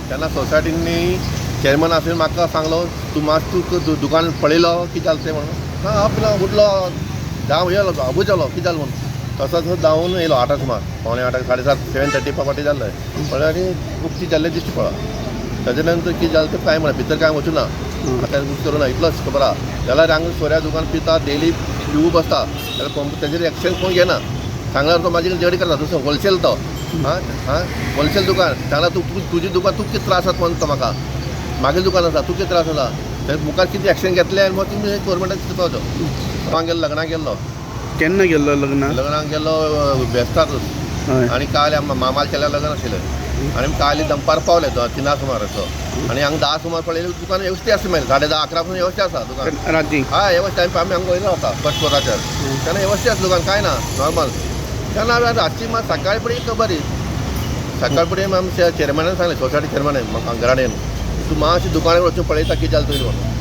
तेन्ना सोसायटीनी चेअरमॅन आसून म्हाका सांगलो तूं मातसो तूं दुकान पळयलो कितें जालें तें म्हणून ना आपलो उठलो धांव येयलो आबूज जालो कितें जालें म्हणून तसोच धांवून येयलो 8 सुमार पावणे 8 7:30 7:30 पाटी जाल्लें पळय आनी उक्ती जाल्लें दिश्टी पडला ताजे नंतर कितें जालें तें कांय म्हणा भितर कांय वचूं ना आतां उक्ती करूं ना इतलोच खबर आहा जाल्यार हांगा सोऱ्या दुकान पिता डेली पिवूं बसता जाल्यार तेजेर एक्शन कोण घेना सांगल्यार तो म्हाजे जडी करता दुसरो होलसेल तो होलसेल दुकान सांगल्यार तूं तुजी दुकान तूं कितें त्रास जाता म्हणटा म्हाका म्हागे दुकान आसा तूं कितें त्रास जाता ते मुखार कितें एक्शन घेतलें आनी मग तुमी गव्हर्मेंटाक चिंतपाचो हांव गेलो लग्नाक गेल्लो केन्ना गेल्लो लग्नाक गेल्लो बेस्तार आनी काल मामाल चेड्या लग्न आशिल्लें आनी काल दनपार पावले 3 सुमार असो आनी हांगा 10 सुमार पळयलें दुकान वेवस्थीत आसा मागीर 10:30 11 पासून वेवस्थीत आसा दुकान राती हय वेवस्थीत टायम आमी हांगा वयलो वता फर्स्ट फ्लोराचेर तेन्ना वेवस्थीत आसा दुकान कांय ना नॉर्मल तेन्ना हांवें रातची मात सकाळी फुडें खबर सकाळी फुडें आमच्या चेअरमॅनान सांगलें सोसायटी चेअरमॅनान म्हाका घराडेन तूं मातशें दुकानार वचून पळयता कितें जालें तुवें म्हणून